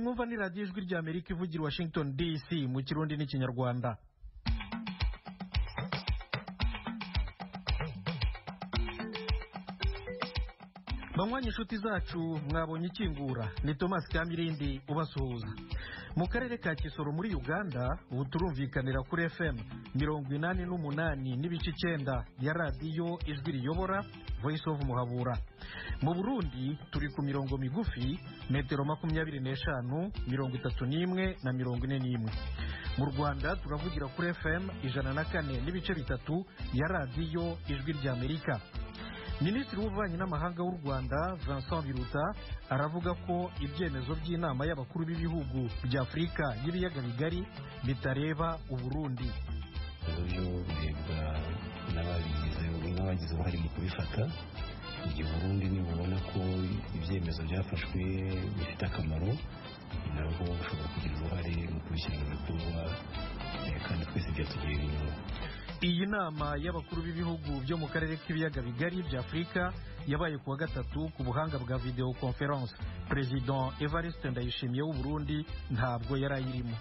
mwumva ni radiyo ijwi rya Amerika ivugira Washington DC mu Kirundi n'Ikinyarwanda. Banywanyi inshuti zacu mwabonye ikingura ni Thomas Kamirindi ubasuhuza. Mu karere ka Kisoro muri Uganda ubu turumvikanira kuri FM 88 n'ibice 9 ya radiyo ijwi riyobora Voice of Muhabura. Mu Burundi turi ku mirongo migufi metero 25, 31 na 41. Mu Rwanda turavugira kuri FM 104 n'ibice 3 ya radiyo ijwi rya Amerika. Minisitiri w'ububanyi n'amahanga w'u Rwanda Vincent Biruta aravuga ko ibyemezo by'inama y'abakuru b'ibihugu bya Afurika y'ibiyaga bigari bitareba u Burundi. Uburyo burebwa n'abagize uruhare mu kubifata, igihe Burundi nibubona ko ibyemezo byafashwe bifite akamaro nabwo bushobora kugira uruhare mu kubishyira mu bikorwa kandi twese byatugirira inyungu. Iyi nama y'abakuru b'ibihugu byo mu karere k'ibiyaga bigari bya Afurika yabaye kuwa gatatu ku buhanga bwa video conference. President Evariste Ndayishimiye w'u Burundi ntabwo yarayirimo.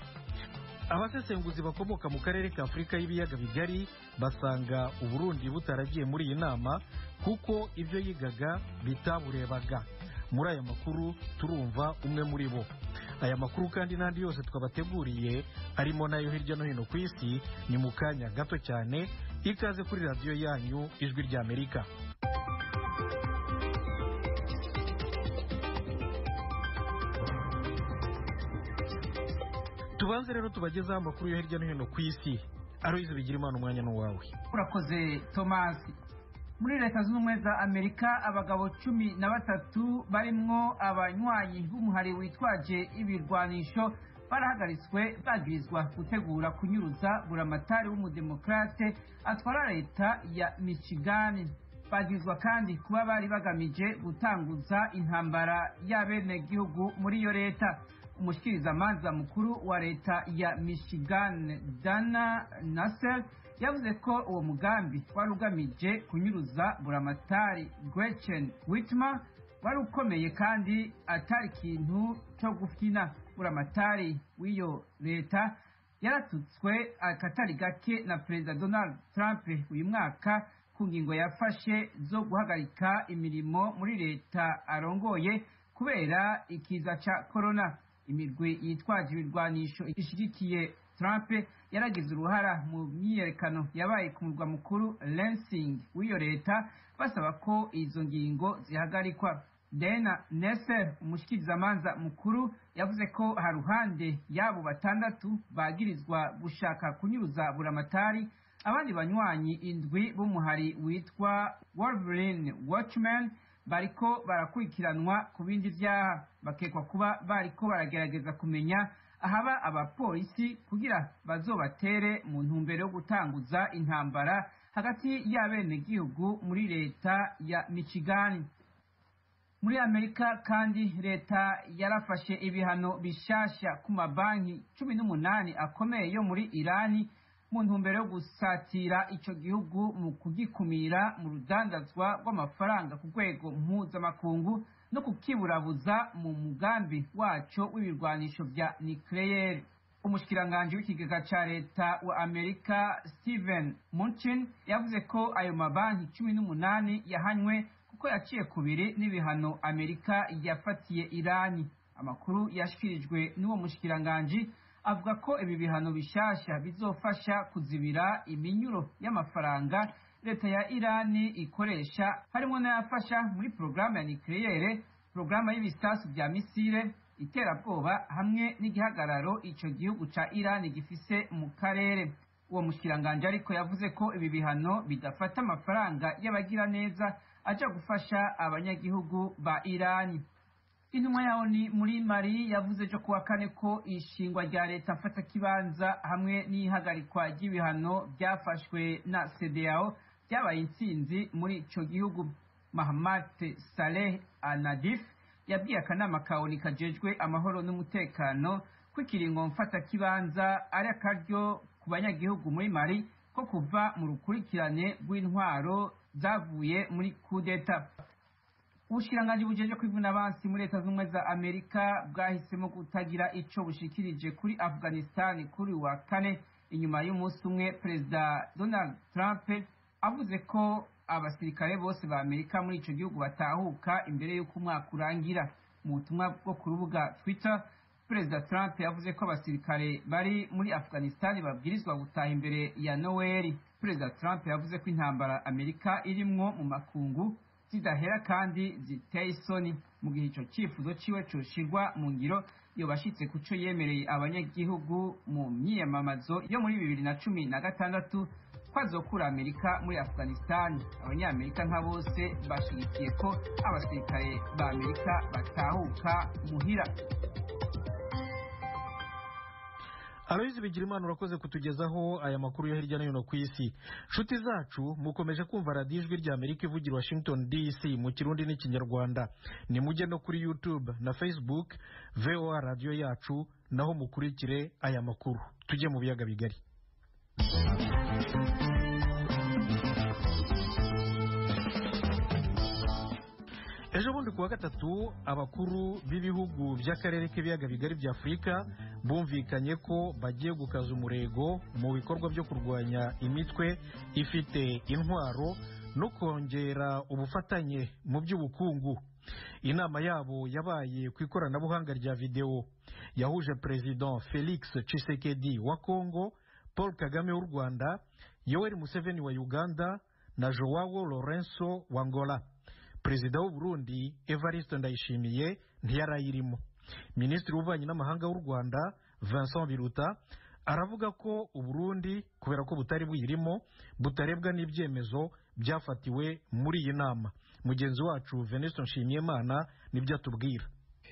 Abasesenguzi bakomoka mu karere ka Afurika y'ibiyaga bigari basanga u Burundi butaragiye muri iyi nama kuko ibyo yigaga bitaburebaga. Muri aya makuru turumva umwe muri bo. Aya makuru kandi n'andi yose twabateguriye arimo nayo hirya no hino ku isi ni mu kanya gato cyane. Ikaze kuri radiyo yanyu ijwi rya Amerika. Tubanze rero tubagezaho amakuru yo hirya no hino ku isi. Aloyize Bigirimana, umwanya n'uwawe. Urakoze Thomas. Muri Leta Zunze Ubumwe za Amerika abagabo 13 barimwo abanywanyi b'umuhari witwaje ibirwanisho barahagaritswe bagirizwa gutegura kunyuruza buramatari w'umudemokrate atwara leta ya Michigan. Bagirizwa kandi kuba bari bagamije gutanguza intambara y'abenegihugu muri iyo leta. Umushikirizamanza mukuru wa leta ya Michigan Dana Nassel yavuze ko uwo mugambi wari ugamije kunyuruza buramatari Gretchen Whitmer wari ukomeye kandi atari ikintu cyo gufina. Buramatari w'iyo leta yaratutswe akatari gake na Perezida Donald Trump uyu mwaka ku ngingo yafashe zo guhagarika imirimo muri leta arongoye kubera ikiza ca corona. Imigwi yitwaje ibirwanisho ishigikiye Trump yaragize uruhara mu myiyerekano yabaye ku murwa mukuru Lansing w'iyo leta basaba ko izo ngingo zihagarikwa. Dana Nassel, umushikirizamanza mukuru, yavuze ko haruhande yabo batandatu bagirizwa gushaka kunyuruza buramatari, abandi banywanyi indwi b'umuhari witwa Wolverine Watchmen bariko barakurikiranwa ku bindi vyaha. Bakekwa kuba bariko baragerageza kumenya ahaba abapolisi kugira bazobatere mu ntumbero yo gutanguza intambara hagati y'abenegihugu muri leta ya Michigan. Muri Amerika kandi leta yarafashe ibihano bishasha ku mabanki 18 akomeye yo muri Irani mu ntumbero yo gusatira ico gihugu mu kugikumira mu rudandazwa rw'amafaranga ku rwego mpuzamakungu no kukiburabuza mu mugambi waco w'ibirwanisho vya nucleaire. Umushikiranganje w'ikigega ca leta wa Amerika Steven Mnuchin yavuze ko ayo mabanki 18 yahanywe kuko yaciye kubiri n'ibihano Amerika yafatiye Irani. Amakuru yashikirijwe n'uwo mushikiranganje avuga ko ibi bihano bishasha bizofasha kuzibira iminyuro y'amafaranga leta ya Irani ikoresha, harimo n'ayafasha muri programme ya nucleaire, programme y'ibisasu vya misile, iterabwoba hamwe n'igihagararo ico gihugu ca Irani gifise mu karere. Uwo mushikiranganje ariko yavuze ko ibi bihano bidafata amafaranga y'abagira neza aja gufasha abanyagihugu ba Irani. Intumwa yaho ni muri Mali yavuze ejo kuwa kane ko ishingwa rya leta mfata kibanza hamwe n'ihagarikwa ry'ibihano byafashwe na CEDEAO byabaye intsinzi muri ico gihugu. Mahamat Saleh Al-Nadif yabwiye akanama kaoni kajejwe amahoro n'umutekano ko ikiringo mfata kibanza ari akaryo ku banyagihugu muri Mali ko kuva mu rukurikirane rw'intwaro zavuye muri kudeta. ubushikiranganji bujeje kwivuna abansi muri leta z'ubumwe za amerika bwahisemo kutagira ico bushikirije kuri afghanistan kuri wa kane inyuma y'umunsi umwe perezida Donald Trump avuze ko abasirikare bose ba amerika muri ico gihugu batahuka imbere y'uko umwaka urangira. Mu butumwa bwo ku rubuga Twitter, perezida Trump yavuze ko abasirikare bari muri Afghanistan babwirizwa gutaha imbere ya Noweli. Perezida Trump yavuze ko intambara Amerika irimwo mu makungu zidahera kandi ziteye isoni. Mu gihe ico cyifuzo ciwe coshirwa mu ngiro, yobashitse kuco yemereye abanyagihugu mu myiyamamazo yo muri 2016 ko azokura Amerika muri Afghanistan. Abanyamerika nka bose bashigikiye ko abasirikare ba Amerika batahuka muhira. Aloyizi Bigirimana urakoze kutugezaho aya makuru yo hirya no hino ku isi. Nshuti zacu mukomeje kumva radiyo ijwi rya Amerika ivugira Washington DC mu Kirundi n'Ikinyarwanda. Ni mujye no kuri YouTube na Facebook VOA radio yacu, naho mukurikire aya makuru. Tujye mu biyaga bigari. Ejo bundi kuwa gatatu abakuru b'ibihugu by'akarere k'ibiyaga bigari bya Afurika bumvikanye ko bagiye gukaza umurego mu bikorwa byo kurwanya imitwe ifite intwaro no kongera ubufatanye mu by'ubukungu. Inama yabo yabaye ku ikoranabuhanga rya video, yahuje President Felix Tshisekedi wa Congo, Paul Kagame w'u Rwanda, Yoweri Museveni wa Uganda na Joao Lourenço wa Angola. Perezida w'u Burundi Evariste Ndayishimiye ntiyarayirimo. Minisitiri w'ububanyi n'amahanga w'u Rwanda Vincent Biruta aravuga ko u Burundi kubera ko butari buyirimo butarebwa n'ibyemezo byafatiwe muri iyi nama. Mugenzi wacu Venuste Nshimiyimana nibyo atubwira.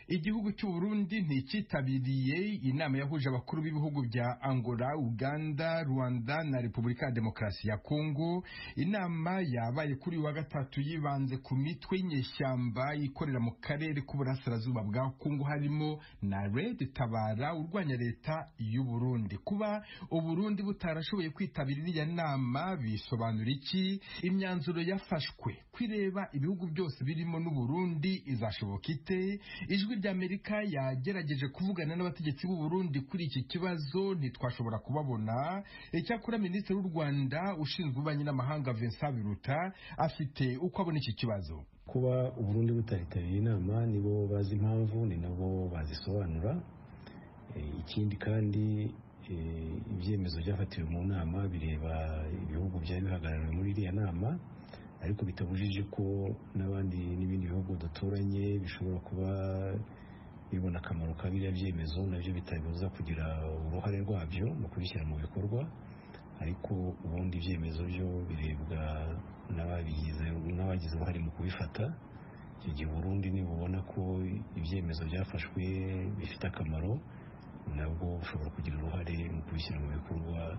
Igihugu cy'u Burundi ntikitabiriye inama yahuje abakuru b'ibihugu bya Angola, Uganda, Rwanda na Repubulika ya Demokarasi ya Kongo. Inama yabaye kuri wa gatatu yibanze ku mitwe y'inyeshyamba ikorera mu karere k'uburasirazuba bwa Kongo, harimo na Red Tabara urwanya leta y'u Burundi. Kuba u Burundi butarashoboye kwitabira iriya nama bisobanura iki? Imyanzuro yafashwe kwireba ibihugu byose birimo n'u Burundi izashoboka ite? Ijwi ry'Amerika yagerageje kuvugana n'abategetsi b'u Burundi kuri iki kibazo ntitwashobora kubabona. Icyakora Minisitiri w'u Rwanda ushinzwe ububanyi n'amahanga Vincent Biruta afite uko abona iki kibazo. Kuba u Burundi butaritabiriye inama nibo bazi impamvu, ni nabo bazisobanura. Ikindi kandi ibyemezo byafatiwe mu nama bireba ibihugu byari bihagarariwe muri iriya nama, ariko bitabujije ko n'ibindi bihugu duturanye bishobora kuba bibona akamaro ka biriya byemezo, nabyo bitabibuza kugira uruhare rwabyo mu kubishyira mu bikorwa. Ariko ubundi ibyemezo byo birebwa n'abagize uruhare mu kubifata. Icyo gihe Burundi nibubona ko ibyemezo byafashwe bifite akamaro, nabwo bushobora kugira uruhare mu kubishyira mu bikorwa,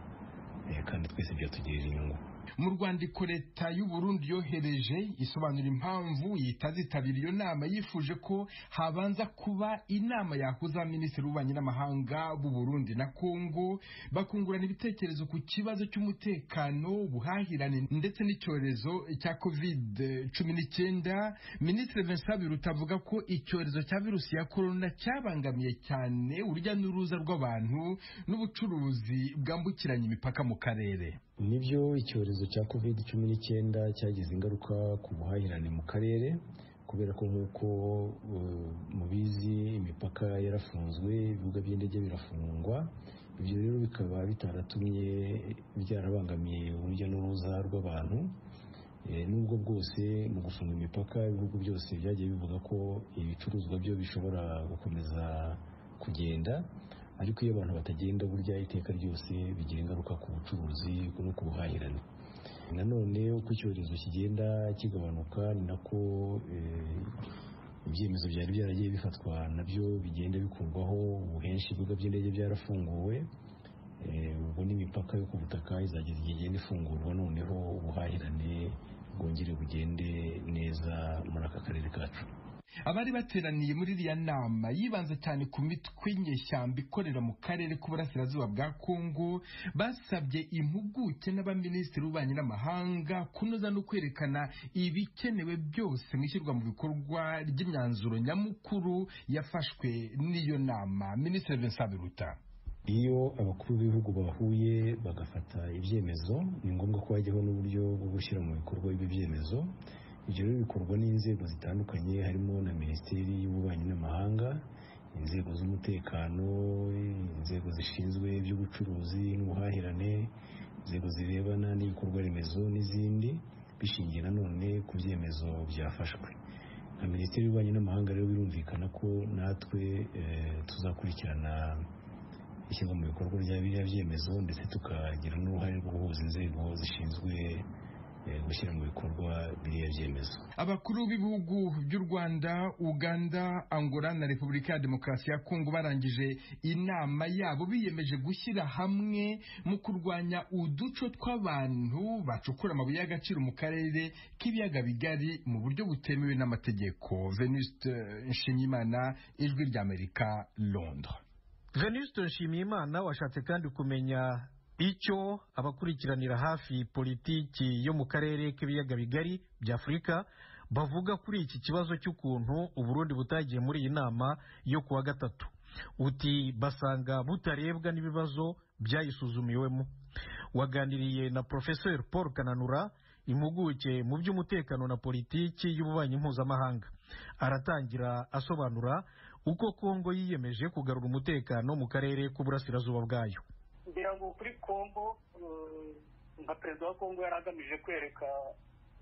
kandi twese byatugirira inyungu. Mu rwandiko leta y'u Burundi yohereje isobanura impamvu itazitabira iyo nama, yifuje ko habanza kuba inama yahuza Minisitiri w'ububanyi n'amahanga b'u Burundi na Kongo bakungurana ibitekerezo ku kibazo cy'umutekano, ubuhahirane ndetse n'icyorezo cya COVID-19. Minisitiri Vincent Biruta avuga ko icyorezo cya virusi ya corona cyabangamiye cyane urujya n'uruza rw'abantu n'ubucuruzi bwambukiranya imipaka mu karere. Nibyo icyorezo cya COVID-19 cyagize ingaruka ku buhahirane mu karere, kubera ko nk'uko mubizi imipaka yarafunzwe, ibibuga by'indege birafungwa. Ibyo rero bikaba bitaratumye byarabangamiye urujya n'uruza rw'abantu. Nubwo bwose mu gufunga imipaka ibihugu byose byagiye bivuga ko ibicuruzwa byo bishobora gukomeza kugenda, ariko iyo abantu batagenda burya iteka ryose bigira ingaruka ku bucuruzi no ku buhahirane. Nanone uko icyorezo kigenda kigabanuka ni nako ibyemezo byari byaragiye bifatwa nabyo bigenda bikurwaho. Ubu henshi ibibuga by'indege byarafunguwe, ubwo n'imipaka yo ku butaka izageza igihe igenda ifungurwa, noneho ubuhahirane bwongere bugende neza muri aka karere kacu. abari bateraniye muri iriya nama yibanze cyane ku mitwe y'inyeshyamba ikorera mu karere k'uburasirazuba bwa Kongo basabye impuguke n'abaminisitiri b'ububanyi n'amahanga kunoza no kwerekana ibikenewe byose mu ishyirwa mu bikorwa ry'imyanzuro nyamukuru yafashwe n'iyo nama. Minisitiri Vincent Biruta: iyo abakuru b'ibihugu bahuye bagafata ibyemezo ni ngombwa ko hajyaho n'uburyo bwo gushyira mu bikorwa ibyo byemezo. Ibyo rero bikorwa n'inzego zitandukanye, harimo na Minisiteri y'Ububanyi n'Amahanga, inzego z'umutekano, inzego zishinzwe iby'ubucuruzi n'ubuhahirane, inzego zirebana n'ibikorwa remezo n'izindi, bishingiye nanone ku byemezo byafashwe. Nka Minisiteri y'Ububanyi n'Amahanga rero birumvikana ko natwe tuzakurikirana ishyirwa mu bikorwa rya biriya byemezo, ndetse tukagira n'uruhare rwo guhuza inzego zishinzwe gushyira mu bikorwa biriya byemezo. Abakuru b'ibihugu by'u Rwanda, Uganda, Angola na Repubulika ya Demokarasi ya Kongo barangije inama yabo biyemeje gushyira hamwe mu kurwanya uduco tw'abantu bacukura amabuye y'agaciro mu karere k'ibiyaga bigari mu buryo butemewe n'amategeko. Venuste Nshimiyimana, Ijwi ry'Amerika, Londres. Venuste Nshimiyimana washatse kandi kumenya icyo abakurikiranira hafi politiki yo mu karere k'ibiyaga bigari bya Afurika bavuga kuri iki kibazo cy'ukuntu Uburundi butagiye muri iyi nama yo kuwa gatatu. Uti basanga butarebwa n'ibibazo byayisuzumiwemo. Waganiriye na Professeur Paul Kananura, impuguke mu by'umutekano na politiki y'ububanyi mpuzamahanga. Aratangira asobanura uko Kongo yiyemeje kugarura umutekano mu karere k'uburasirazuba bwayo. ngira ngo kuri Kongo nka perezida wa Kongo yari agamije kwereka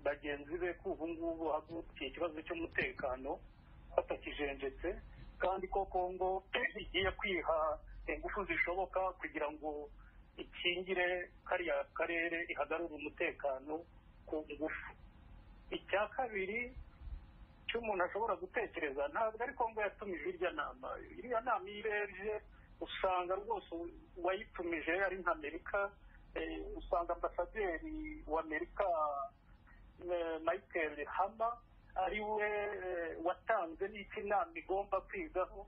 bagenzi be ko ubu ngubu hagurukiye ikibazo cy'umutekano batakijenjetse, kandi ko Kongo igiye kwiha ingufu zishoboka kugira ngo ikingire kariya karere, ihagarure umutekano ku ngufu. Icya kabiri cy'umuntu ashobora gutekereza, ntabwo ari Kongo yatumije iriya nama irebye usanga rwose wayitumije ari nka Amerika. Usanga ambasaderi w'Amerika Michael Hammer ari we watanze n'iki inama igomba kwigaho,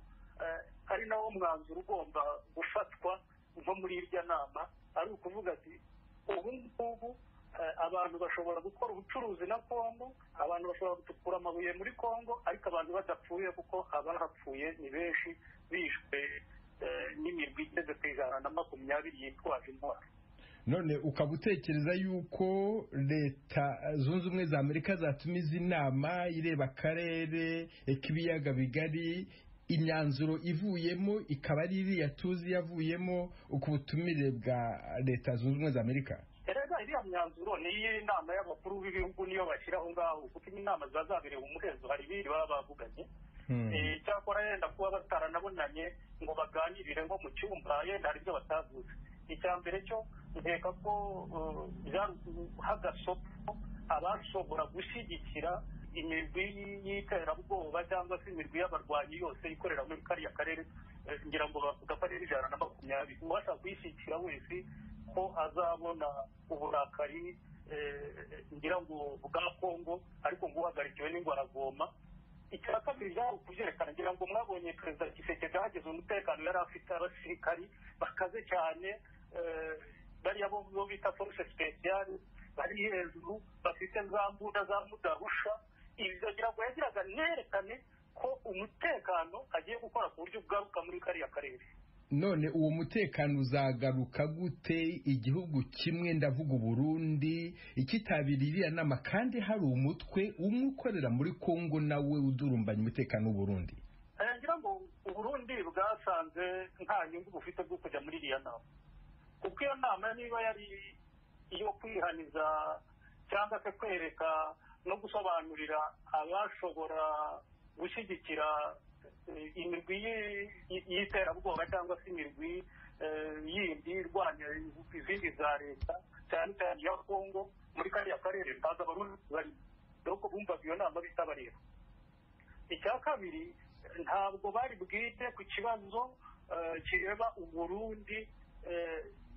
ari nawo mwanzuro ugomba gufatwa nko muri irya nama, ari ukuvuga ati ubu ngubu abantu bashobora gukora ubucuruzi na Kongo, abantu bashobora gutukura amabuye muri Kongo, ariko abantu badapfuye, kuko abahapfuye ni benshi, bishwe n'imirwi igeze ku 120 yitwaje intwaro. None ukaba utekereza yuko leta zunze ubumwe za Amerika zatumiza inama ireba akarere k'ibiyaga bigari, imyanzuro ivuyemo ikaba ari iriya tuzi yavuyemo ku butumire bwa leta zunze ubumwe za Amerika? Erega iriya myanzuro ni inama y'abakuru b'ibihugu niyo bashyiraho ngaho, kuko inama zazabereye umuhezo hari ibindi baba bavuganye. Cyakora yenda kuba bataranabonanye ngo baganirire nko mu cyumba, yenda hari ibyo batavuze. Icya mbere cyo nkeka ko hagasopo abashobora gushyigikira imirwi y'iterabwoba cyangwa se imirwi y'abarwanyi yose ikorera muri kariya karere, ngira ngo bavuga ko ari 120. Uwashaka kuyishyigikira wese ko azabona uburakari ngira ngo bwa Kongo, ariko ngo uhagarikiwe n'ingwaragoma. Icya kabiri byari ukubyerekana, ngira ngo mwabonye perezida Tshisekedi hageze umutekano yari afite abasirikari bakaze cyane, bariya bo bita force speciale, bari hejuru bafite za mbunda za mudarusha. Ibyo ngira ngo yagiraga nerekane ko umutekano agiye gukora ku buryo bwaruka muri kariya karere. None uwo mutekano uzagaruka gute igihugu kimwe, ndavuga Burundi, ikitabiriye nama kandi hari umutwe umwe ukorera muri Kongo nawe udurumbanya umutekano w'Uburundi? Ngira ngo Uburundi bwasanze nta nyungu bufite bwo kujya muri iriya nama, kuko iyo nama niba yari iyo kwihaniza cyangwa se kwereka no gusobanurira abashobora gushyigikira imirwi y'iterabwoba cyangwa se imirwi yindi irwanya izindi za leta, cyane cyane ya Kongo muri kariya karere, ntaza Abarundi bari doko bumvaga iyo nama bitabareba. Icya kabiri, ntabwo bari bwite ku kibazo kireba Uburundi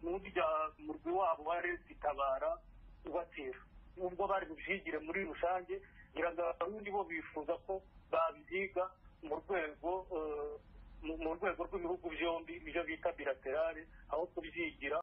n'urya murwi wabo wa Leta itabara ubatera. ubwo bari bubyigire muri rusange ngira ngo abarundi bo bifuza ko babyiga mu rwego rw'ibihugu byombi ibyo bita bilaterale aho kubyigira